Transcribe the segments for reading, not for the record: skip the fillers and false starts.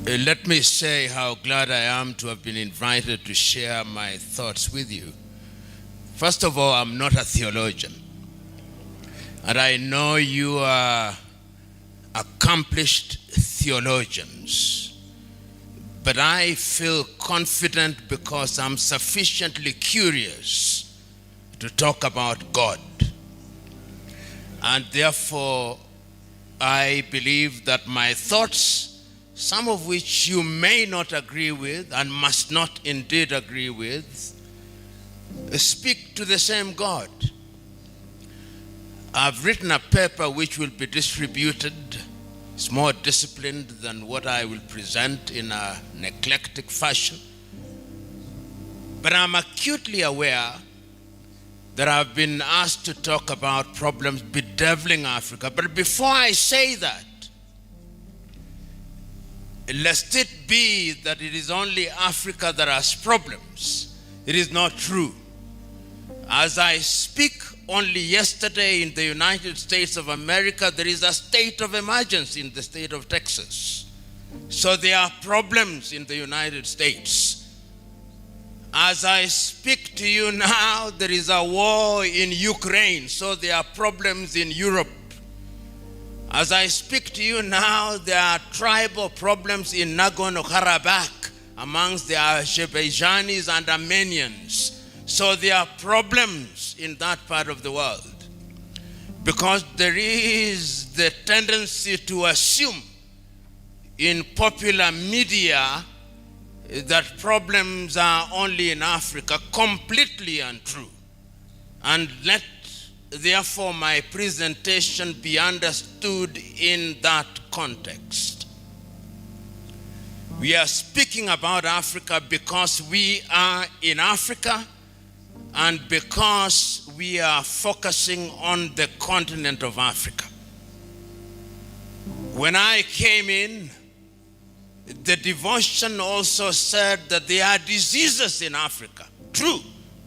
Let me say how glad I am to have been invited to share my thoughts with you. First of all, I'm not a theologian. And I know you are accomplished theologians. But I feel confident because I'm sufficiently curious to talk about God. And therefore, I believe that my thoughts, some of which you may not agree with and must not indeed agree with, speak to the same God. I've written a paper which will be distributed. It's more disciplined than what I will present in an eclectic fashion. But I'm acutely aware that I've been asked to talk about problems bedeviling Africa. But before I say that, lest it be that it is only Africa that has problems, it is not true. As I speak, only yesterday in the United States of America, there is a state of emergency in the state of Texas. So there are problems in the United States. As I speak to you now, there is a war in Ukraine, so there are problems in Europe. As I speak to you now, there are tribal problems in Nagorno-Karabakh amongst the Azerbaijanis and Armenians. So there are problems in that part of the world. Because there is the tendency to assume in popular media that problems are only in Africa, completely untrue. And let therefore my presentation be understood in that context. We are speaking about Africa because we are in Africa and because we are focusing on the continent of Africa. When I came in, the devotion also said that there are diseases in Africa. True,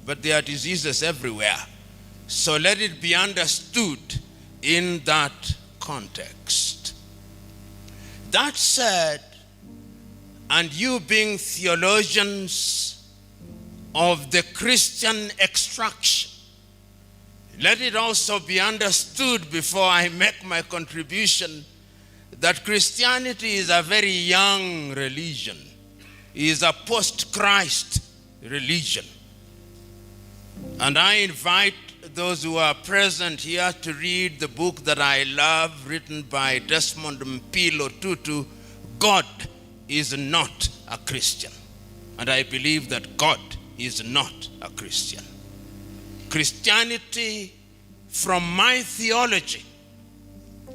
but there are diseases everywhere. So let it be understood in that context. That said, and you being theologians of the Christian extraction, let it also be understood before I make my contribution that Christianity is a very young religion. It is a post-Christ religion. And I invite those who are present here to read the book that I love, written by Desmond Mpilo Tutu, God is not a Christian. And I believe that God is not a Christian. Christianity, from my theology,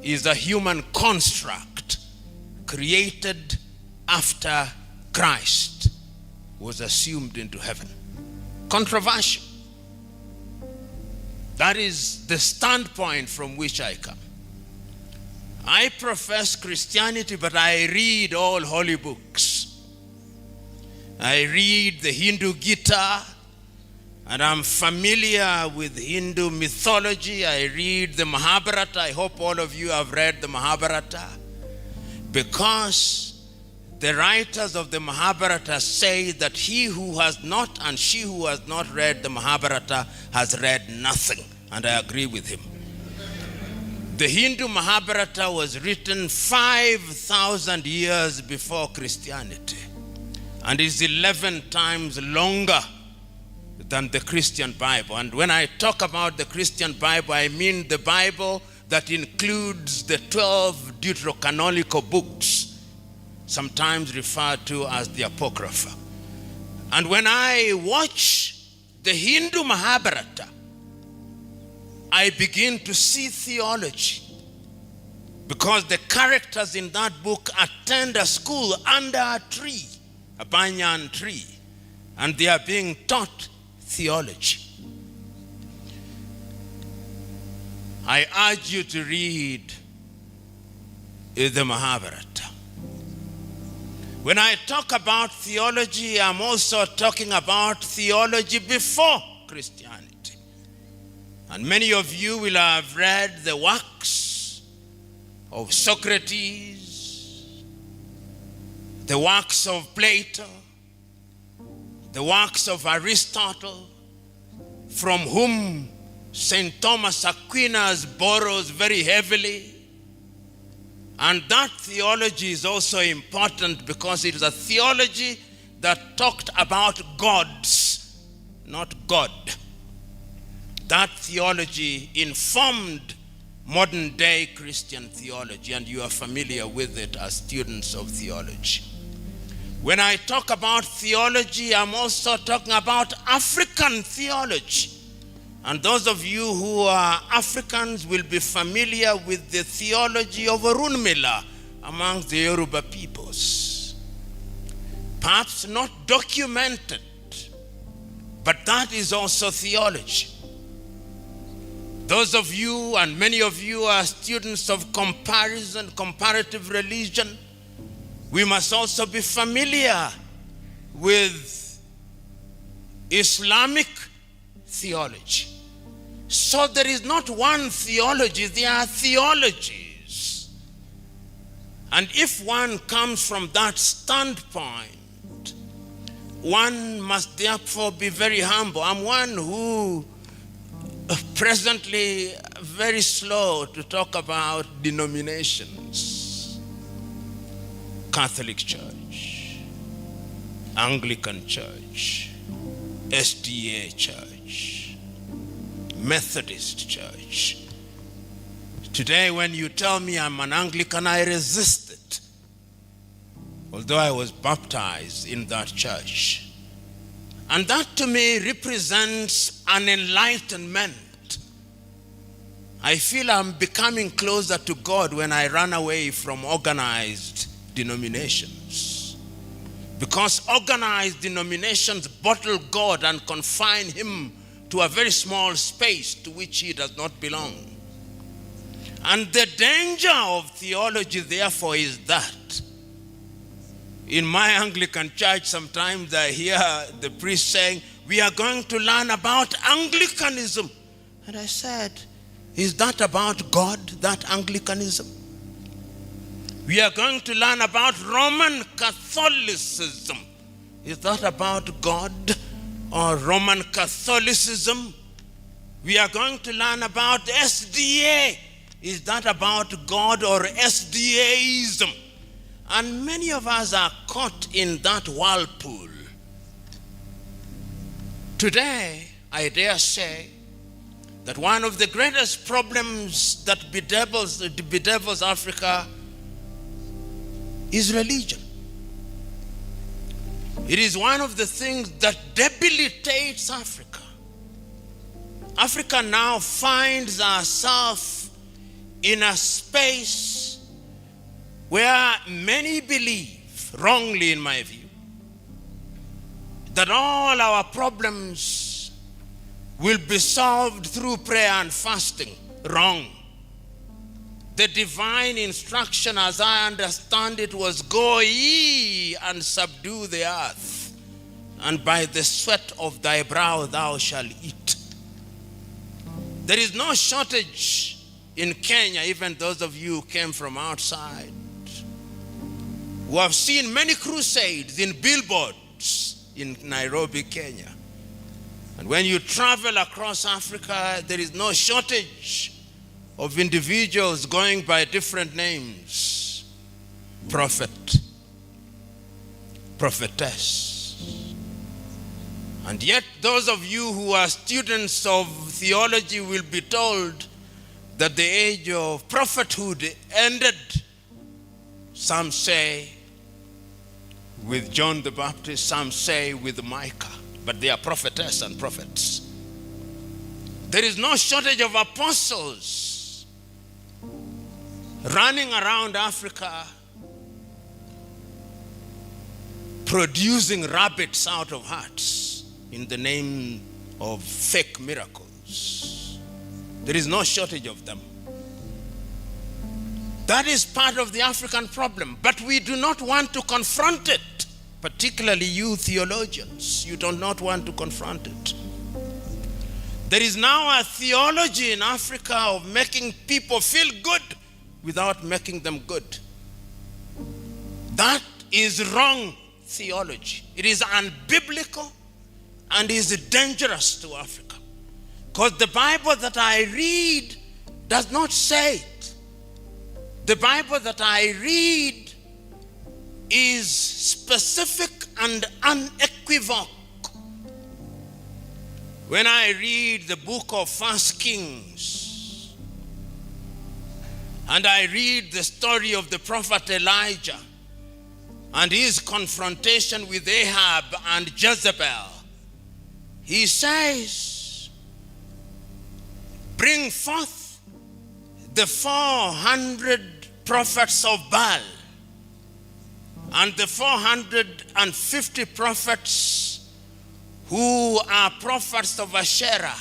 is a human construct created after Christ was assumed into heaven. Controversial. That is the standpoint from which I come. I profess Christianity, but I read all holy books. I read the Hindu Gita, and I'm familiar with Hindu mythology. I read the Mahabharata. I hope all of you have read the Mahabharata, because the writers of the Mahabharata say that he who has not and she who has not read the Mahabharata has read nothing. And I agree with him. The Hindu Mahabharata was written 5,000 years before Christianity and is 11 times longer than the Christian Bible. And when I talk about the Christian Bible, I mean the Bible that includes the 12 deuterocanonical books, sometimes referred to as the Apocrypha. And when I watch the Hindu Mahabharata, I begin to see theology, because the characters in that book attend a school under a tree, a banyan tree, and they are being taught theology. I urge you to read the Mahabharata. When I talk about theology, I'm also talking about theology before Christianity. And many of you will have read the works of Socrates the works of Plato, the works of Aristotle, from whom St. Thomas Aquinas borrows very heavily. And that theology is also important because it is a theology that talked about gods, not God. That theology informed modern day Christian theology, and you are familiar with it as students of theology. When I talk about theology, I'm also talking about African theology. And those of you who are Africans will be familiar with the theology of Orunmila among the Yoruba peoples. Perhaps not documented, but that is also theology. Those of you, and many of you, are students of comparative religion. We must also be familiar with Islamic theology. So there is not one theology, there are theologies. And if one comes from that standpoint, one must therefore be very humble. I'm one who presently very slow to talk about denominations. Catholic Church, Anglican Church, SDA Church, Methodist Church. Today when you tell me I'm an Anglican, I resist it. Although I was baptized in that church. And that to me represents an enlightenment. I feel I'm becoming closer to God when I run away from organized denominations. Because organized denominations bottle God and confine him to a very small space to which he does not belong. And the danger of theology, therefore, is that in my Anglican church, sometimes I hear the priest saying, we are going to learn about Anglicanism. And I said, is that about God, that Anglicanism? We are going to learn about Roman Catholicism. Is that about God or Roman Catholicism? We are going to learn about SDA. Is that about God or SDAism? And many of us are caught in that whirlpool. Today, I dare say that one of the greatest problems that bedevils Africa is religion. It is one of the things that debilitates Africa. Africa now finds herself in a space where many believe, wrongly in my view, that all our problems will be solved through prayer and fasting. Wrong. The divine instruction, as I understand it, was go ye and subdue the earth, and by the sweat of thy brow thou shalt eat. There is no shortage in Kenya, even those of you who came from outside, who have seen many crusades in billboards in Nairobi, Kenya. And when you travel across Africa, there is no shortage of individuals going by different names. Prophet, prophetess. And yet those of you who are students of theology will be told that the age of prophethood ended, some say with John the Baptist, some say with Micah, but they are prophetess and prophets. There is no shortage of apostles running around Africa producing rabbits out of hats in the name of fake miracles. There is no shortage of them. That is part of the African problem, but we do not want to confront it, particularly you theologians. You do not want to confront it. There is now a theology in Africa of making people feel good without making them good. That is wrong theology. It is unbiblical and is dangerous to Africa. Because the Bible that I read does not say it. The Bible that I read is specific and unequivocal. When I read the book of 1 Kings, and I read the story of the prophet Elijah and his confrontation with Ahab and Jezebel, he says, bring forth the 400 prophets of Baal and the 450 prophets who are prophets of Asherah,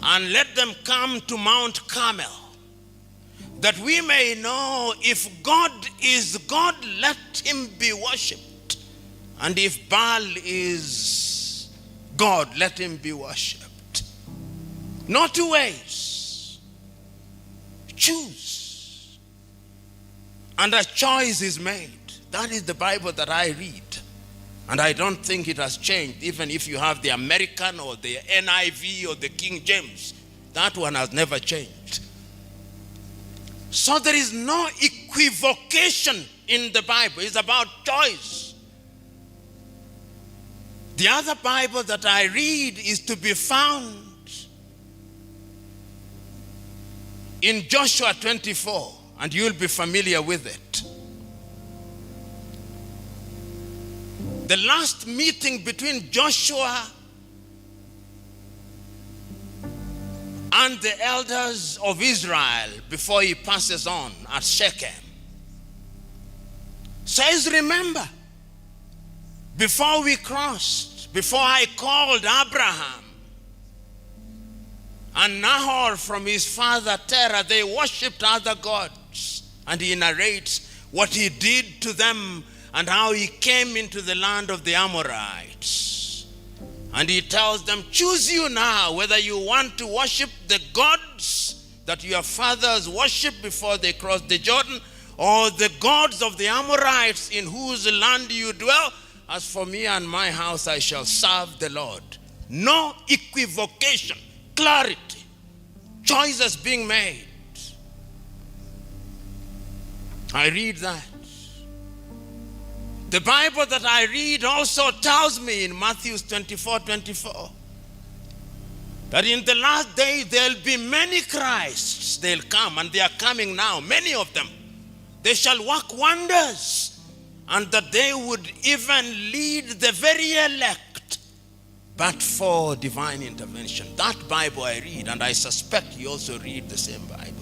and let them come to Mount Carmel, that we may know if God is God, let him be worshipped, and if Baal is God, let him be worshipped. No two ways. Choose. And a choice is made. That is the Bible that I read. And I don't think it has changed, even if you have the American or the NIV or the King James. That one has never changed. So there is no equivocation in the Bible. It's about choice. The other Bible that I read is to be found in Joshua 24, and you'll be familiar with it. The last meeting between Joshua and the elders of Israel before he passes on at Shechem says, remember, before we crossed, before I called Abraham and Nahor from his father Terah, they worshipped other gods. And he narrates what he did to them and how he came into the land of the Amorites. And he tells them, choose you now whether you want to worship the gods that your fathers worshiped before they crossed the Jordan, or the gods of the Amorites in whose land you dwell. As for me and my house, I shall serve the Lord. No equivocation, clarity, choices being made. I read that. The Bible that I read also tells me in Matthew 24:24 that in the last days there'll be many Christs. They'll come, and they are coming now, many of them. They shall work wonders, and that they would even lead the very elect, but for divine intervention. That Bible I read, and I suspect you also read the same Bible.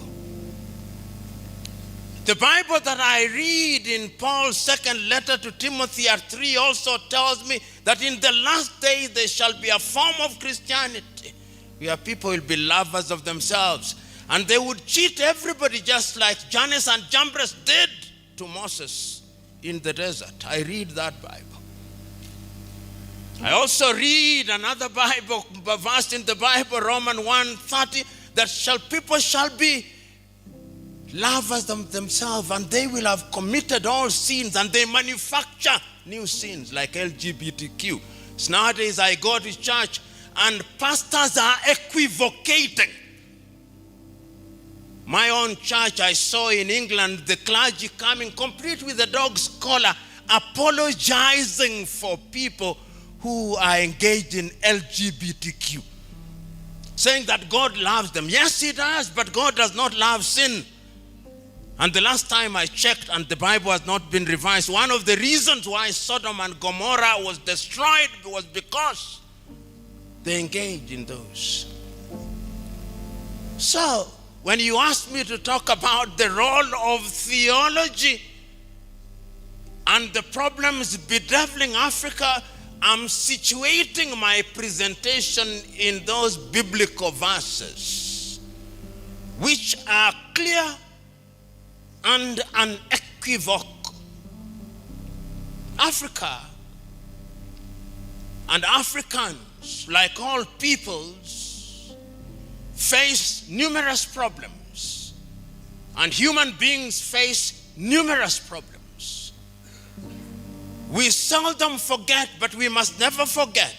The Bible that I read in Paul's second letter to Timothy at 3 also tells me that in the last days there shall be a form of Christianity where people will be lovers of themselves, and they would cheat everybody just like Jannes and Jambres did to Moses in the desert. I read that Bible. I also read another Bible verse in the Bible, Romans 1:30, that people shall be lovers of themselves, and they will have committed all sins, and they manufacture new sins like LGBTQ. So nowadays I go to church and pastors are equivocating. My own church, I saw in England the clergy coming complete with a dog's collar, apologizing for people who are engaged in LGBTQ, saying that God loves them. Yes, he does, but God does not love sin. And the last time I checked, and the Bible has not been revised, one of the reasons why Sodom and Gomorrah was destroyed was because they engaged in those. So, when you ask me to talk about the role of theology and the problems bedeviling Africa, I'm situating my presentation in those biblical verses, which are clear and unequivocal. Africa and Africans, like all peoples, face numerous problems, and human beings face numerous problems. We seldom forget, but we must never forget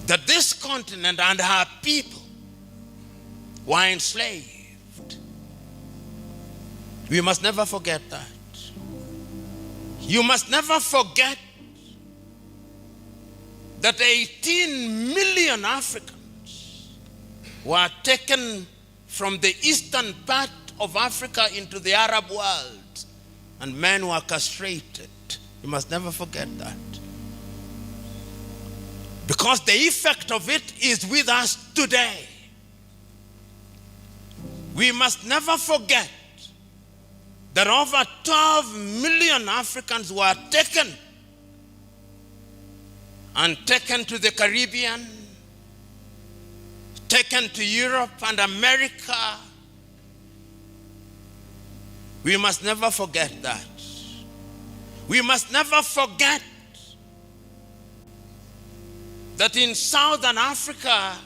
that this continent and our people were enslaved. We must never forget that. You must never forget that 18 million Africans were taken from the eastern part of Africa into the Arab world, and men were castrated. You must never forget that. Because the effect of it is with us today. We must never forget that over 12 million Africans were taken to the Caribbean, taken to Europe and America. We must never forget that. We must never forget that in Southern Africa,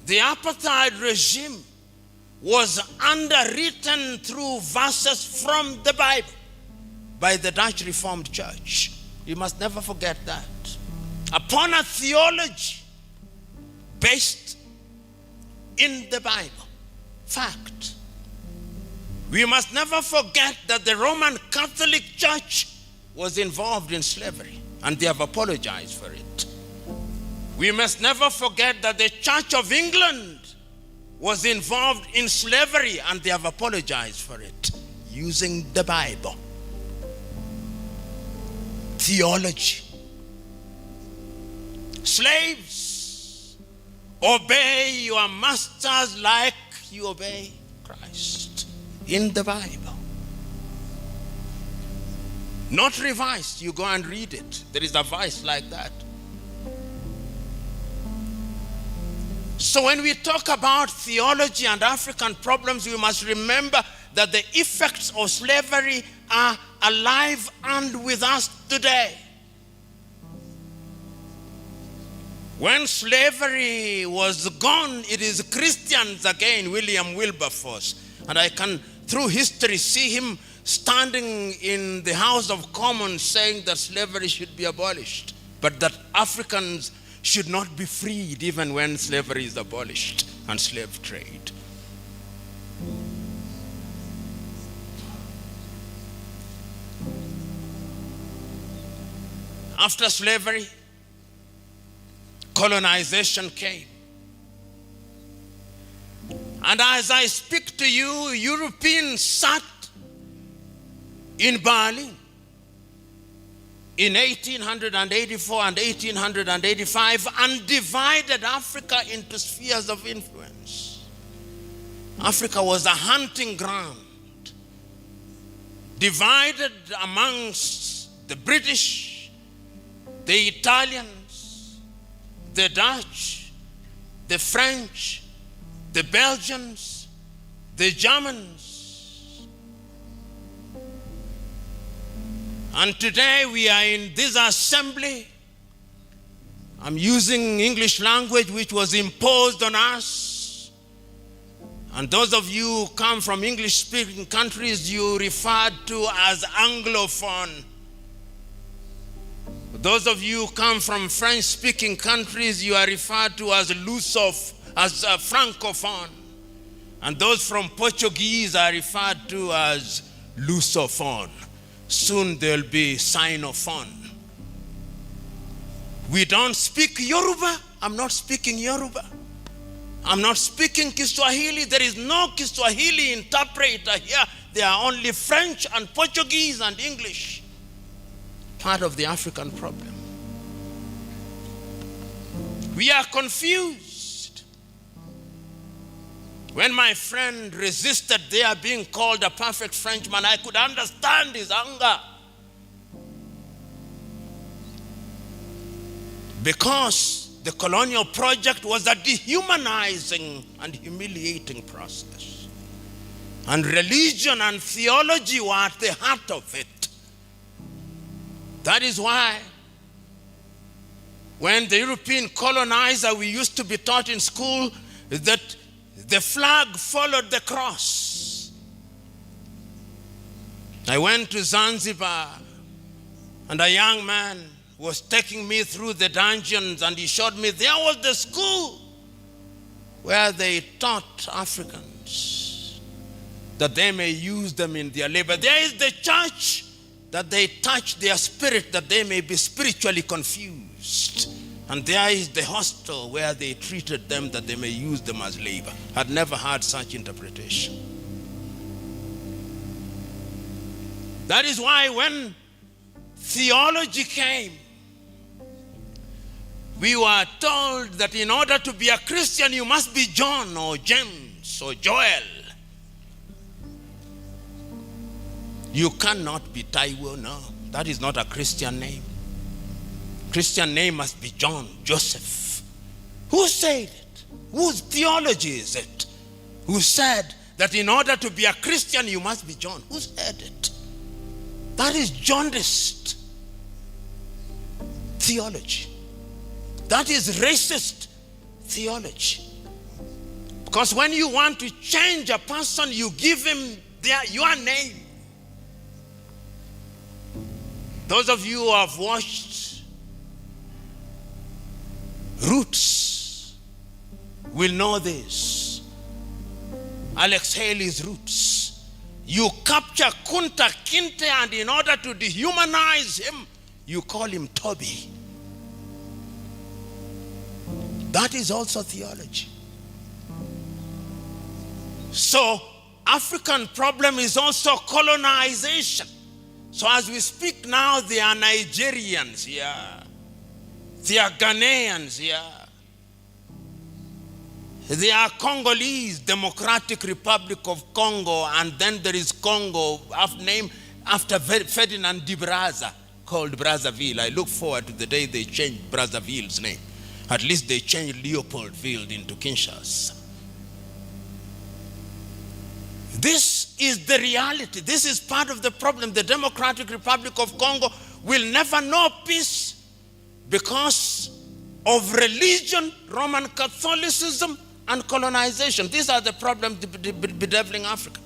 the apartheid regime was underwritten through verses from the Bible by the Dutch Reformed Church. You must never forget that. Upon a theology based in the Bible. Fact. We must never forget that the Roman Catholic Church was involved in slavery, and they have apologized for it. We must never forget that the Church of England was involved in slavery, and they have apologized for it, using the Bible. Theology. Slaves, obey your masters like you obey Christ. In the Bible. Not revised. You go and read it. There is a verse like that. So when we talk about theology and African problems, we must remember that the effects of slavery are alive and with us today. When slavery was gone, it is Christians again, William Wilberforce. And I can, through history, see him standing in the House of Commons saying that slavery should be abolished, but that Africans should not be freed even when slavery is abolished and slave trade. After slavery, colonization came. And as I speak to you, Europeans sat in Berlin in 1884 and 1885 and divided Africa into spheres of influence. Africa was a hunting ground, divided amongst the British, the Italians, the Dutch, the French, the Belgians, the Germans. And today we are in this assembly. I'm using English language which was imposed on us. And those of you who come from English-speaking countries, you referred to as Anglophone. Those of you who come from French-speaking countries, you are referred to as Francophone. And those from Portuguese are referred to as Lusophone. Soon there'll be Sinophone. We don't speak Yoruba. I'm not speaking Yoruba. I'm not speaking Kiswahili. There is no Kiswahili interpreter here. There are only French and Portuguese and English. Part of the African problem. We are confused. When my friend resisted their being called a perfect Frenchman, I could understand his anger. Because the colonial project was a dehumanizing and humiliating process. And religion and theology were at the heart of it. That is why when the European colonizer, we used to be taught in school that the flag followed the cross. I went to Zanzibar, and a young man was taking me through the dungeons, and he showed me there was the school where they taught Africans that they may use them in their labor. There is the church that they touch their spirit that they may be spiritually confused. And there is the hostel where they treated them that they may use them as labor. I'd never heard such interpretation. That is why when theology came, we were told that in order to be a Christian, you must be John or James or Joel. You cannot be Taiwo, no. That is not a Christian name. Christian name must be John, Joseph. Who said it? Whose theology is it? Who said that in order to be a Christian, you must be John? Who said it? That is jaundiced theology. That is racist theology. Because when you want to change a person, you give him your name. Those of you who have watched Roots will know this. Alex Haley's Roots. You capture Kunta Kinte, and in order to dehumanize him, you call him Toby. That is also theology. So, African problem is also colonization. So as we speak now, there are Nigerians here. There are Ghanaians here. There are Congolese, Democratic Republic of Congo, and then there is Congo, named after Ferdinand de Brazza, called Brazzaville. I look forward to the day they change Brazzaville's name. At least they changed Leopoldville into Kinshasa. This is the reality. This is part of the problem. The Democratic Republic of Congo will never know peace because of religion, Roman Catholicism, and colonization. These are the problems bedeviling Africa.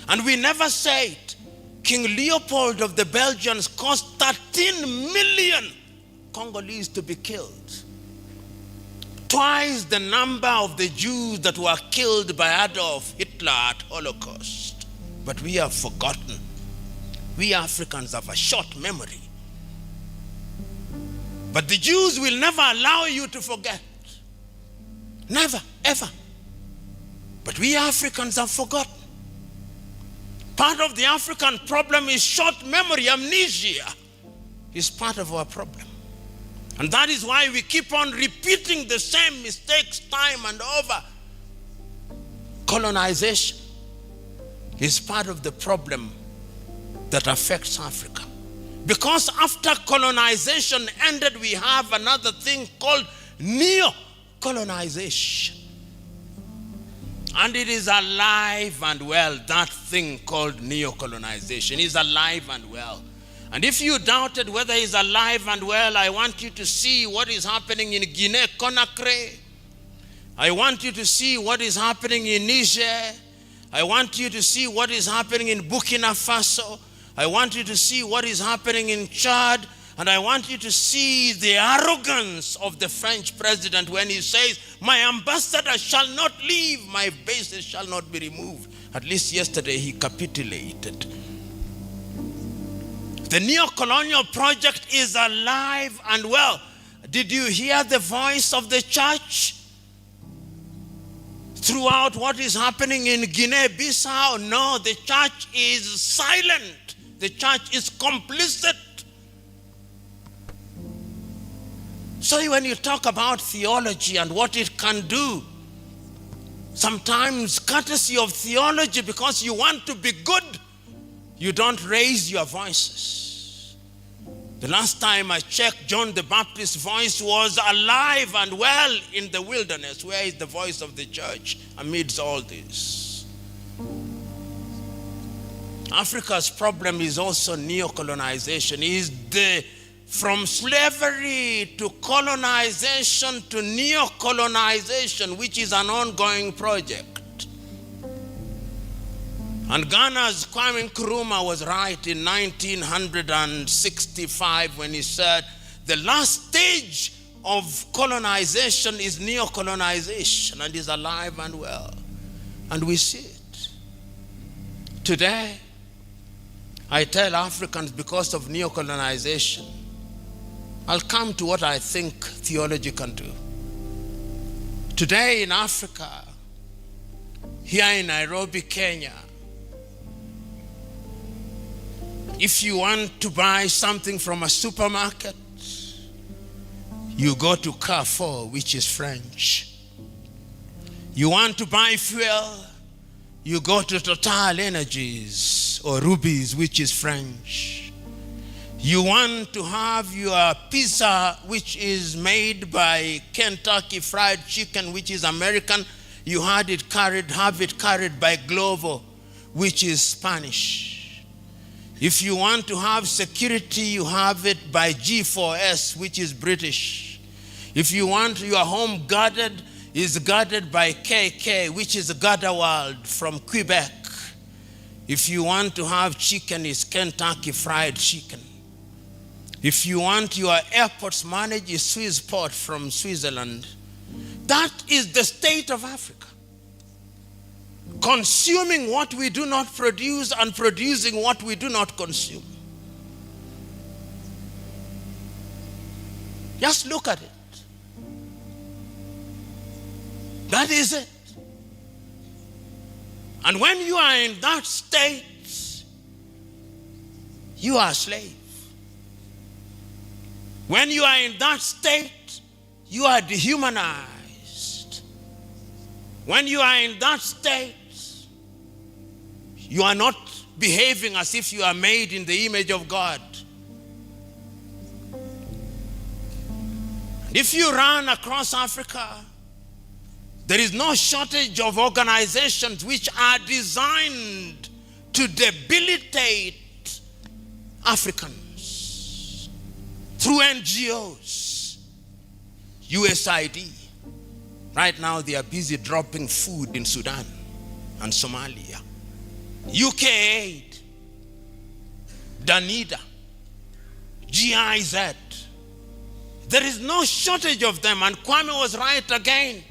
And we never say it. King Leopold of the Belgians caused 13 million Congolese to be killed. Twice the number of the Jews that were killed by Adolf Hitler at Holocaust. But we have forgotten. We Africans have a short memory. But the Jews will never allow you to forget. Never, ever. But we Africans have forgotten. Part of the African problem is short memory, amnesia is part of our problem. And that is why we keep on repeating the same mistakes time and over. Colonization is part of the problem that affects Africa. Because after colonization ended, we have another thing called neo-colonization. And it is alive and well. That thing called neo-colonization is alive and well. And if you doubted whether it's alive and well, I want you to see what is happening in Guinea-Conakry. I want you to see what is happening in Niger. I want you to see what is happening in Burkina Faso. I want you to see what is happening in Chad. And I want you to see the arrogance of the French president when he says, my ambassador shall not leave, my bases shall not be removed. At least yesterday he capitulated. The neo-colonial project is alive and well. Did you hear the voice of the church throughout what is happening in Guinea-Bissau? No, the church is silent. The church is complicit. So when you talk about theology and what it can do, sometimes courtesy of theology, because you want to be good, you don't raise your voices. The last time I checked, John the Baptist's voice was alive and well in the wilderness. Where is the voice of the church amidst all this? Africa's problem is also neo-colonization. From slavery to colonization to neo-colonization, which is an ongoing project. And Ghana's Kwame Nkrumah was right in 1965 when he said, the last stage of colonization is neo-colonization, and is alive and well. And we see it. Today, I tell Africans, because of neo-colonization, I'll come to what I think theology can do. Today in Africa, here in Nairobi, Kenya, if you want to buy something from a supermarket, you go to Carrefour, which is French. You want to buy fuel, you go to Total Energies or Rubies, which is French. You want to have your pizza, which is made by Kentucky Fried Chicken, which is American, you have it carried by Glovo, which is Spanish. If you want to have security, you have it by G4S, which is British. If you want your home guarded, is guarded by KK, which is Gardewald from Quebec. If you want to have chicken, it's Kentucky Fried Chicken. If you want your airports managed, is Swissport from Switzerland. That is the state of Africa. Consuming what we do not produce and producing what we do not consume. Just look at it. That is it. And when you are in that state, you are a slave. When you are in that state, you are dehumanized. When you are in that state, you are not behaving as if you are made in the image of God. If you run across Africa, there is no shortage of organizations which are designed to debilitate Africans through NGOs, USAID. Right now they are busy dropping food in Sudan and Somalia. UK Aid, Danida, GIZ. There is no shortage of them, and Kwame was right again.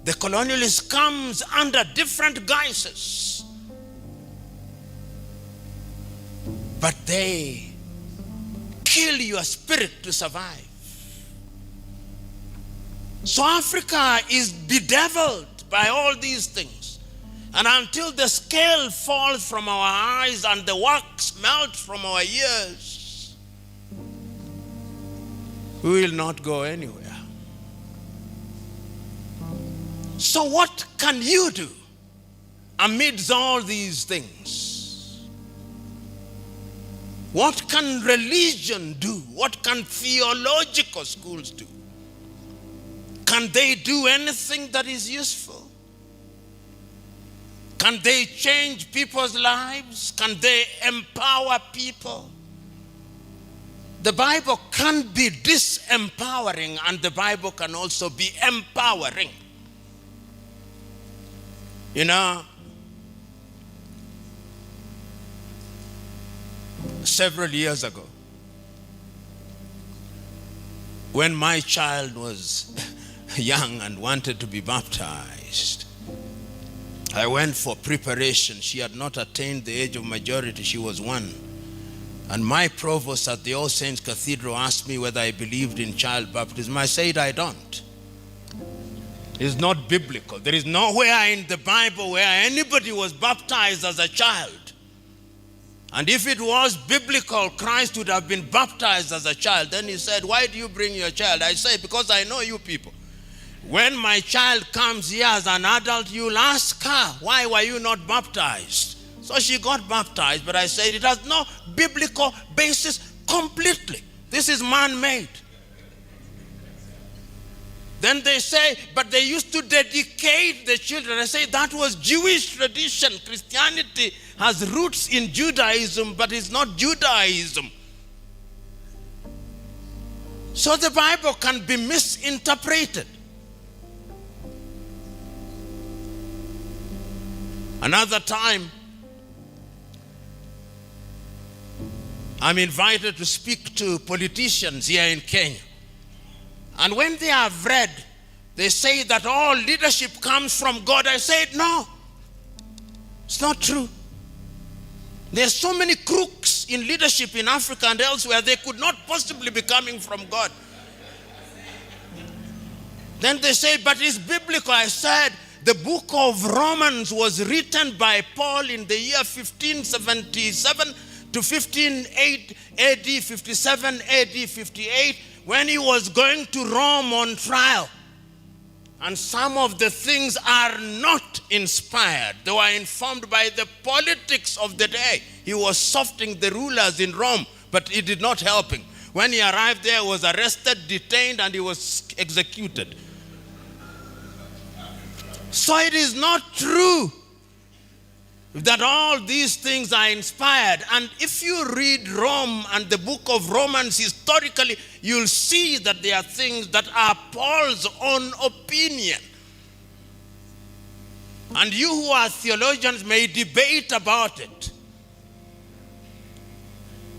The colonialist comes under different guises, but they kill your spirit to survive. So Africa is bedeviled by all these things. And until the scale falls from our eyes and the wax melts from our ears, we will not go anywhere. So what can you do amidst all these things? What can religion do? What can theological schools do? Can they do anything that is useful? Can they change people's lives? Can they empower people? The Bible can be disempowering, and the Bible can also be empowering. You know, several years ago, when my child was young and wanted to be baptized, I went for preparation. She had not attained the age of majority. She was 1. And my provost at the All Saints Cathedral asked me whether I believed in child baptism. I said I don't. It's not biblical. There is nowhere in the Bible where anybody was baptized as a child. And if it was biblical, Christ would have been baptized as a child. Then he said, why do you bring your child? I said, because I know you people. When my child comes here as an adult, you'll ask her, why were you not baptized? So she got baptized, but I said it has no biblical basis completely. This is man-made. Then they say, but they used to dedicate the children. I say that was Jewish tradition. Christianity has roots in Judaism, but it's not Judaism. So the Bible can be misinterpreted. Another time, I'm invited to speak to politicians here in Kenya. And when they have read, they say that all leadership comes from God. I said, no, it's not true. There's so many crooks in leadership in Africa and elsewhere, they could not possibly be coming from God. Then they say, but it's biblical. I said, the book of Romans was written by Paul in the year 1577 to 1508 AD, 57 AD, 58, when he was going to Rome on trial. And some of the things are not inspired. They were informed by the politics of the day. He was softening the rulers in Rome, but it did not help him. When he arrived there, he was arrested, detained, and he was executed. So it is not true that all these things are inspired. And if you read Rome and the book of Romans historically, you'll see that there are things that are Paul's own opinion. And you who are theologians may debate about it.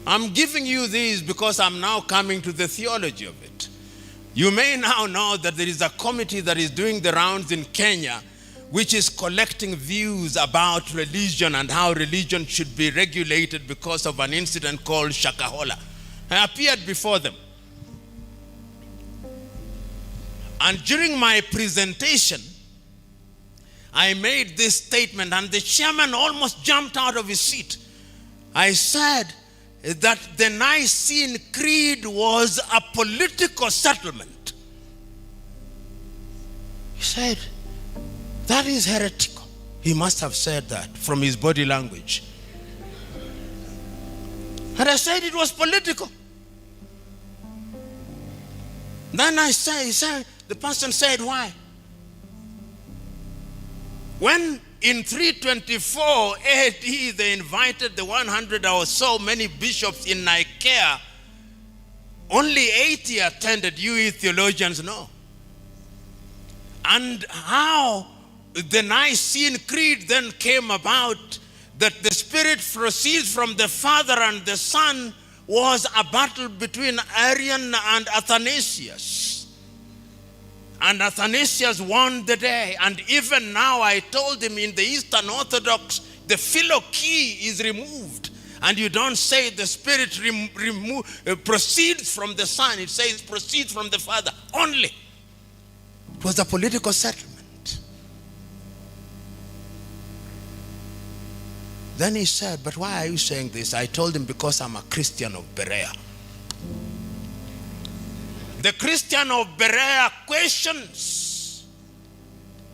I'm giving you these because I'm now coming to the theology of it. You may now know that there is a committee that is doing the rounds in Kenya, which is collecting views about religion and how religion should be regulated because of an incident called Shakahola. I appeared before them. And during my presentation, I made this statement, and the chairman almost jumped out of his seat. I said that the Nicene Creed was a political settlement. He said, that is heretical. He must have said that from his body language. And I said it was political. Then the person said, why? When in 324 AD they invited the 100 or so many bishops in Nicaea, only 80 attended. You theologians know. And how the Nicene Creed then came about, that the Spirit proceeds from the Father and the Son, was a battle between Arian and Athanasius. And Athanasius won the day. And even now, I told him, in the Eastern Orthodox, the phylloky is removed. And you don't say the Spirit proceeds from the Son. It says proceeds from the Father only. It was a political settlement. Then he said, but why are you saying this? I told him, because I'm a Christian of Berea. The Christian of Berea questions.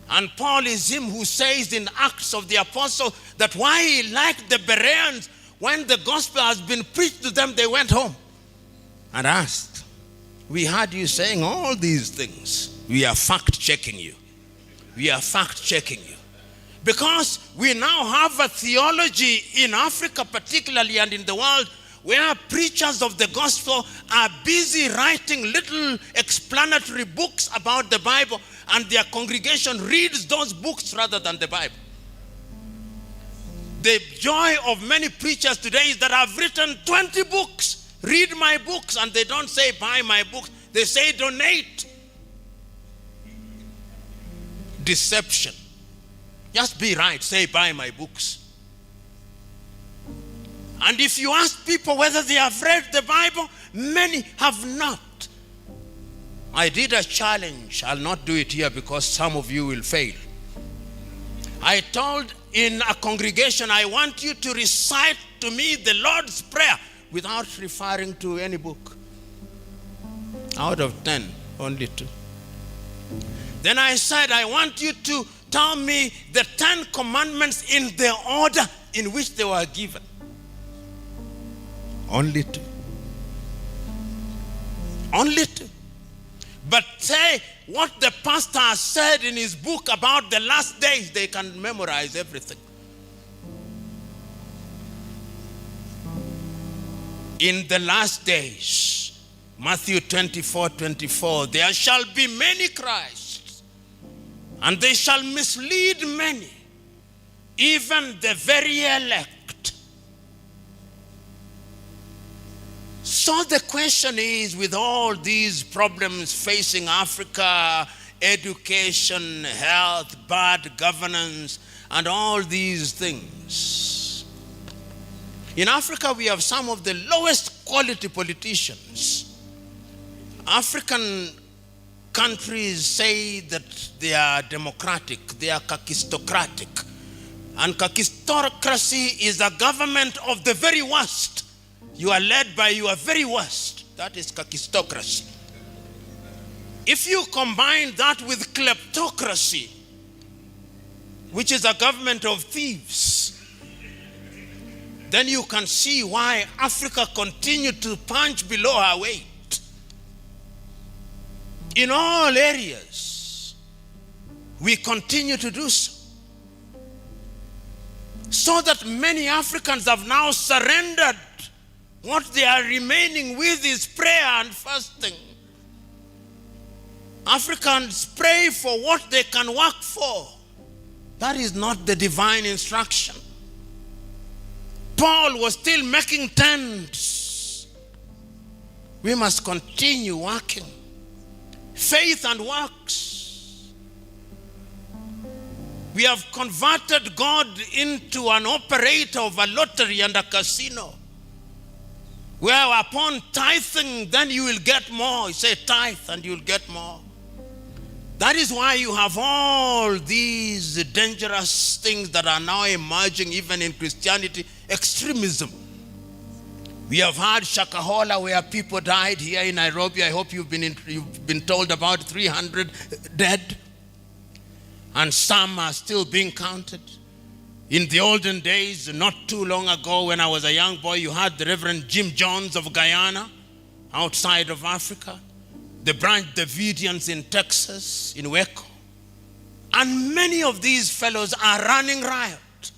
And Paul is him who says in Acts of the Apostle that why he liked the Bereans, when the gospel has been preached to them, they went home and asked, we heard you saying all these things. We are fact-checking you. We are fact-checking you. Because we now have a theology in Africa particularly, and in the world, where preachers of the gospel are busy writing little explanatory books about the Bible, and their congregation reads those books rather than the Bible. The joy of many preachers today is that I've written 20 books. Read my books. And they don't say buy my books. They say donate. Deception. Just be right. Say buy my books. And if you ask people whether they have read the Bible, many have not. I did a challenge. I'll not do it here because some of you will fail. I told in a congregation, I want you to recite to me the Lord's Prayer without referring to any book. Out of 10, only 2. Then I said, I want you to tell me the 10 commandments in the order in which they were given. Only 2. Only 2. But say what the pastor has said in his book about the last days, they can memorize everything. In the last days, Matthew 24:24, there shall be many Christs, and they shall mislead many, even the very elect. So the question is, with all these problems facing Africa, education, health, bad governance, and all these things, in Africa we have some of the lowest quality politicians. African countries say that they are democratic, they are kakistocratic. And kakistocracy is a government of the very worst. You are led by your very worst. That is kakistocracy. If you combine that with kleptocracy, which is a government of thieves, then you can see why Africa continued to punch below her weight. In all areas, we continue to do so. So that many Africans have now surrendered. What they are remaining with is prayer and fasting. Africans pray for what they can work for. That is not the divine instruction. Paul was still making tents. We must continue working. Faith and works. We have converted God into an operator of a lottery and a casino, where upon tithing, then you will get more. You say tithe and you will get more. That is why you have all these dangerous things that are now emerging even in Christianity. Extremism. We have had Shakahola, where people died here in Nairobi. I hope you've been told about 300 dead. And some are still being counted. In the olden days, not too long ago, when I was a young boy, you had the Reverend Jim Jones of Guyana, outside of Africa. The Branch Davidians in Texas, in Waco. And many of these fellows are running riot.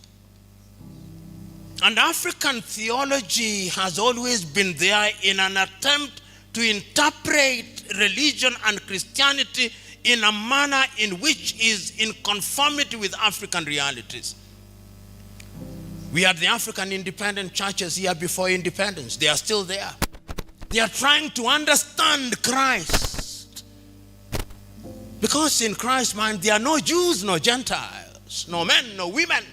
And African theology has always been there in an attempt to interpret religion and Christianity in a manner in which is in conformity with African realities. We had the African independent churches here before independence. They are still there. They are trying to understand Christ. Because in Christ's mind, there are no Jews, no Gentiles, no men, no women.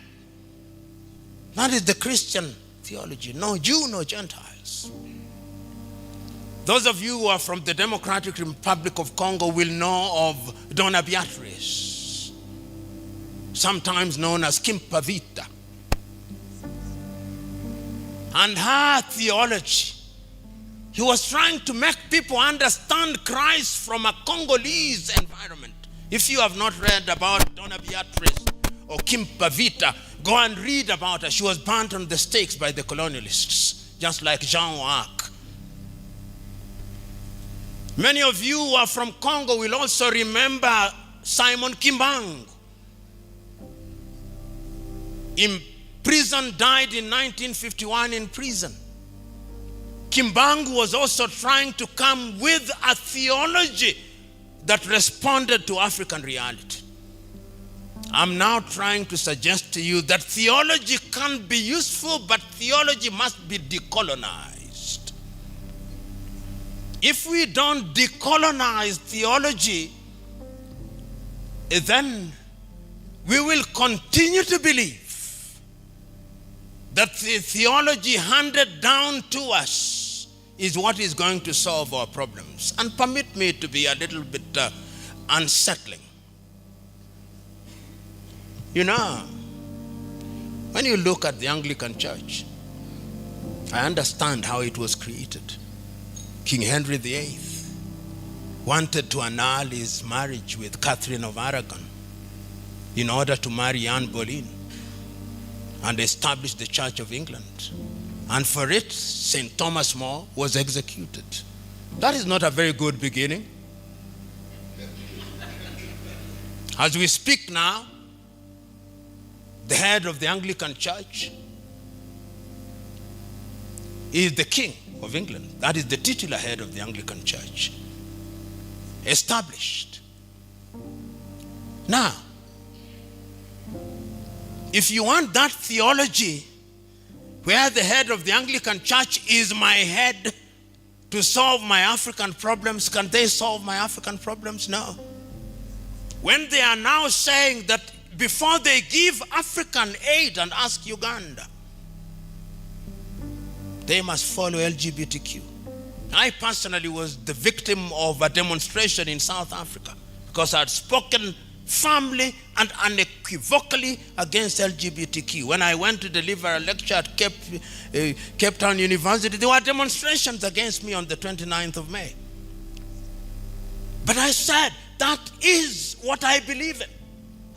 That is the Christian theology. No Jew, no Gentiles. Those of you who are from the Democratic Republic of Congo will know of Donna Beatrice, sometimes known as Kimpavita. And her theology, he was trying to make people understand Christ from a Congolese environment. If you have not read about Donna Beatrice or Kimpavita, go and read about her. She was burnt on the stakes by the colonialists, just like Jean d'Arc. Many of you who are from Congo will also remember Simon Kimbangu. In prison, died in 1951 in prison. Kimbangu was also trying to come with a theology that responded to African reality. I'm now trying to suggest to you that theology can be useful, but theology must be decolonized. If we don't decolonize theology, then we will continue to believe that the theology handed down to us is what is going to solve our problems. And permit me to be a little bit unsettling. You know, when you look at the Anglican Church, I understand how it was created. King Henry VIII wanted to annul his marriage with Catherine of Aragon in order to marry Anne Boleyn and establish the Church of England. And for it, St. Thomas More was executed. That is not a very good beginning. As we speak now, the head of the Anglican Church is the King of England. That is the titular head of the Anglican Church. Established. Now, if you want that theology where the head of the Anglican Church is my head to solve my African problems. Can they solve my African problems? No. When they are now saying that before they give African aid and ask Uganda, they must follow LGBTQ. I personally was the victim of a demonstration in South Africa because I had spoken firmly and unequivocally against LGBTQ. When I went to deliver a lecture at Cape Town University, there were demonstrations against me on the 29th of May. But I said, that is what I believe in.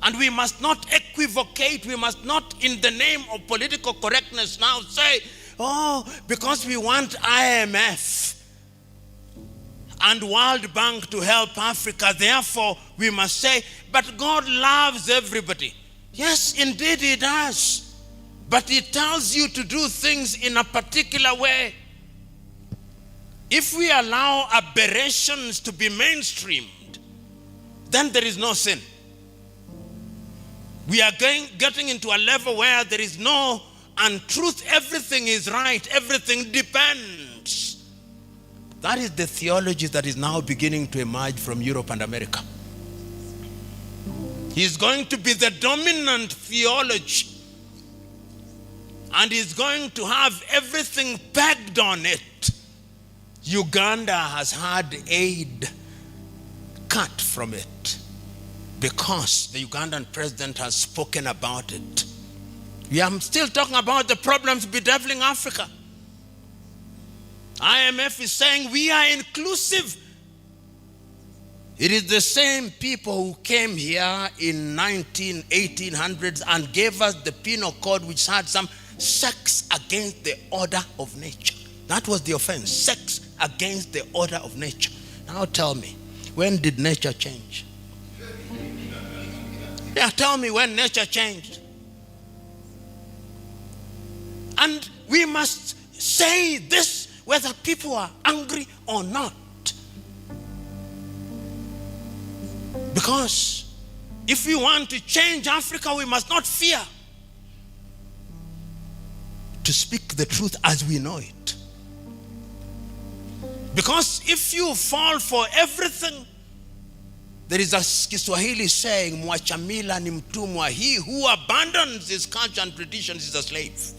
And we must not equivocate. We must not, in the name of political correctness, now say, oh, because we want IMF and World Bank to help Africa, therefore we must say, but God loves everybody. Yes, indeed he does. But he tells you to do things in a particular way. If we allow aberrations to be mainstreamed, then there is no sin. We are getting into a level where there is no untruth. Everything is right. Everything depends. That is the theology that is now beginning to emerge from Europe and America. He is going to be the dominant theology. And he's going to have everything pegged on it. Uganda has had aid cut from it because the Ugandan president has spoken about it. We are still talking about the problems bedeviling Africa. IMF is saying we are inclusive. It is the same people who came here in 1800s and gave us the penal code, which had some sex against the order of nature. That was the offense, sex against the order of nature. Now tell me, when did nature change? Yeah, tell me when nature changed. And we must say this whether people are angry or not. Because if we want to change Africa, we must not fear to speak the truth as we know it. Because if you fall for everything, there is a Kiswahili saying, mwachamila ni mtumwa. He who abandons his culture and traditions is a slave.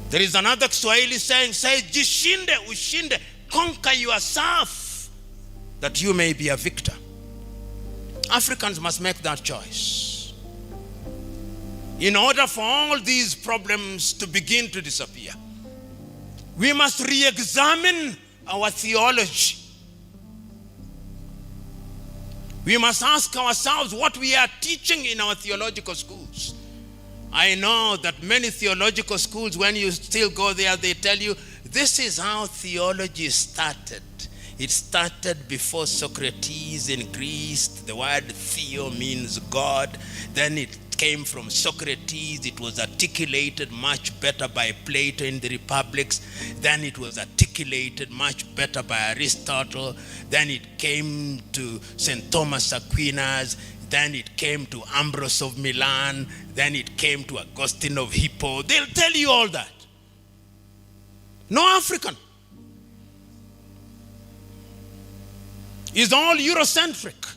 There is another Kiswahili saying, say, jishinde, ushinde, conquer yourself, that you may be a victor. Africans must make that choice. In order for all these problems to begin to disappear, we must re-examine our theology. We must ask ourselves what we are teaching in our theological schools. I know that many theological schools, when you still go there, they tell you, this is how theology started. It started before Socrates in Greece. The word theo means God. Then it came from Socrates. It was articulated much better by Plato in the Republics. Then it was articulated much better by Aristotle. Then it came to St. Thomas Aquinas. Then it came to Ambrose of Milan. Then it came to Augustine of Hippo. They'll tell you all that. No African. It's all Eurocentric.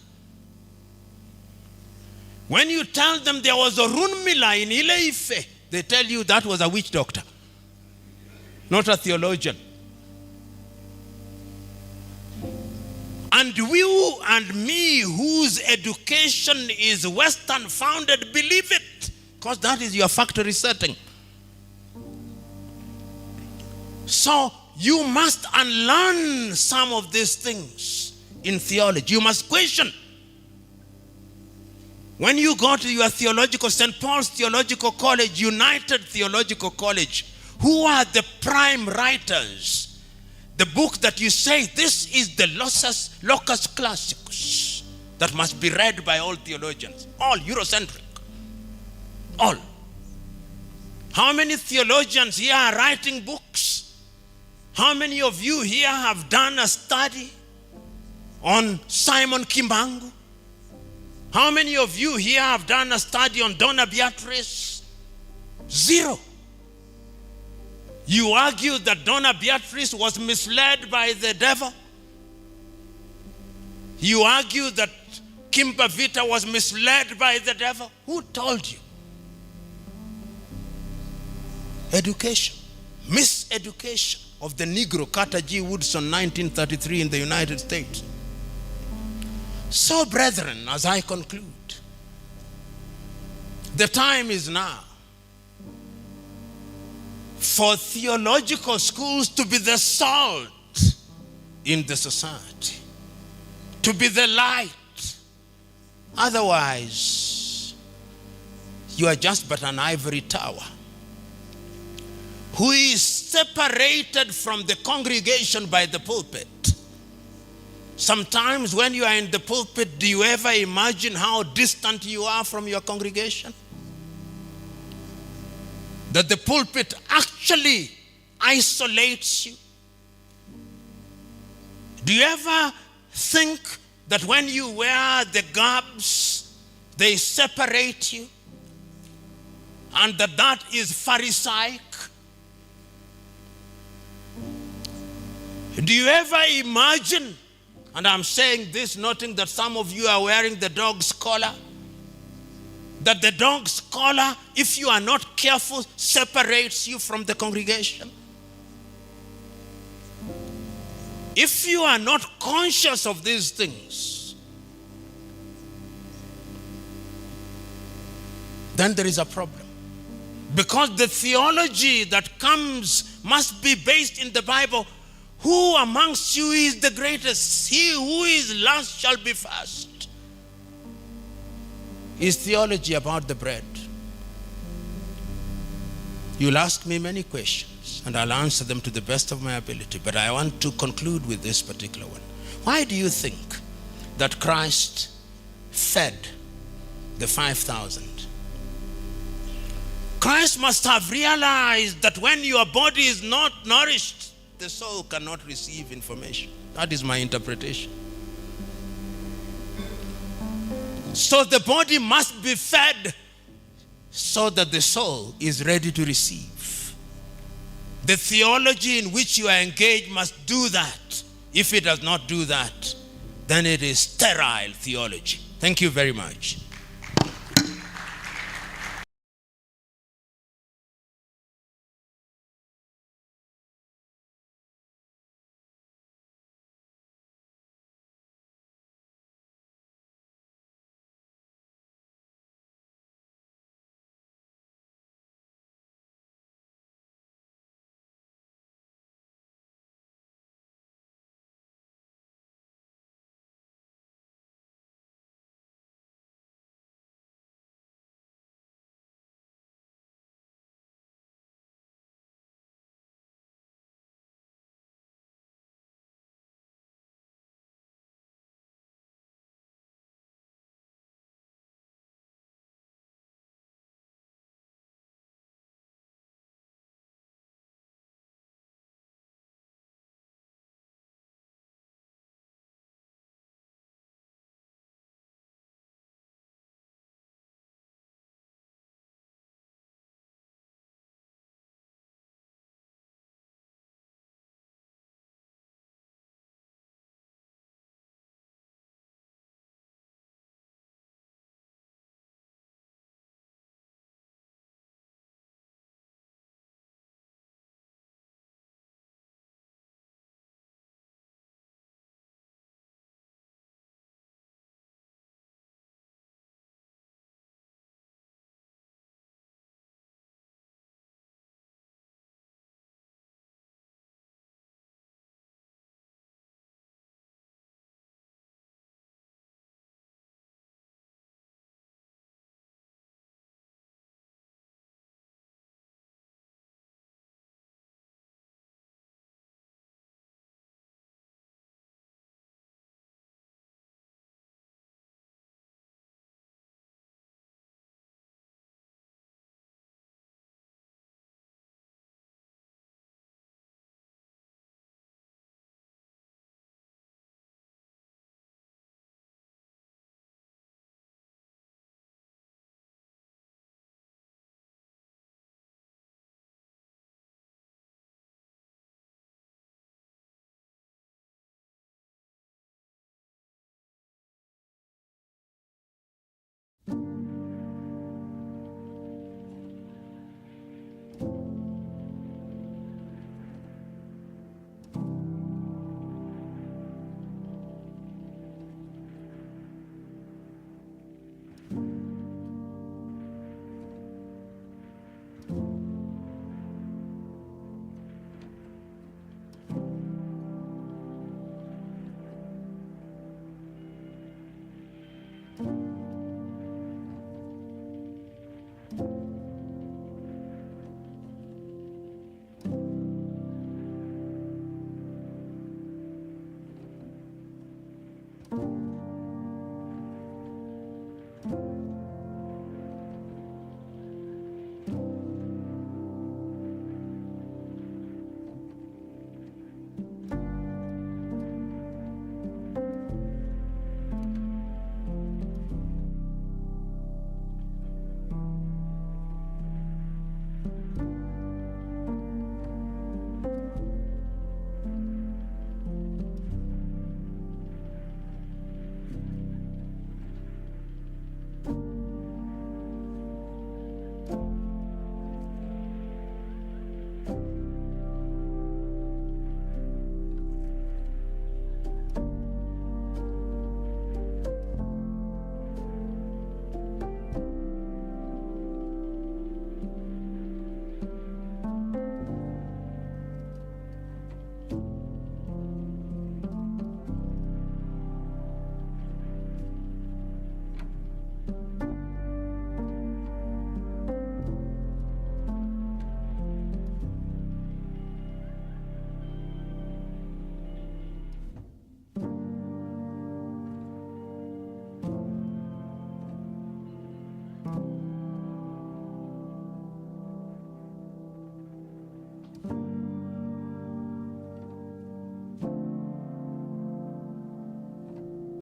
When you tell them there was a Runmila in Ile-Ife, they tell you that was a witch doctor, not a theologian. And you and me, whose education is Western founded, believe it, because that is your factory setting. So you must unlearn some of these things in theology. You must question. When you go to your theological, St. Paul's Theological College, United Theological College, who are the prime writers? The book that you say, this is the Locus Classicus, that must be read by all theologians, all Eurocentric, all. How many theologians here are writing books? How many of you here have done a study on Simon Kimbangu? How many of you here have done a study on Donna Beatrice? Zero. You argue that Donna Beatrice was misled by the devil. You argue that Kimba Vita was misled by the devil. Who told you? Education. Miseducation of the Negro, Carter G. Woodson, 1933 in the United States. So, brethren, as I conclude, the time is now for theological schools to be the salt in the society, to be the light. Otherwise, you are just but an ivory tower who is separated from the congregation by the pulpit. Sometimes when you are in the pulpit, do you ever imagine how distant you are from your congregation? That the pulpit actually isolates you. Do you ever think that when you wear the garbs, they separate you? And that is Pharisaic? Do you ever imagine, and I'm saying this noting that some of you are wearing the dog's collar, that the dog's collar, if you are not careful, separates you from the congregation? If you are not conscious of these things, then there is a problem. Because the theology that comes must be based in the Bible. Who amongst you is the greatest? He who is last shall be first. Is theology about the bread? You'll ask me many questions, and I'll answer them to the best of my ability. But I want to conclude with this particular one. Why do you think that Christ fed the 5,000? Christ must have realized that when your body is not nourished, the soul cannot receive information. That is my interpretation. So the body must be fed so that the soul is ready to receive. The theology in which you are engaged must do that. If it does not do that, then it is sterile theology. Thank you very much.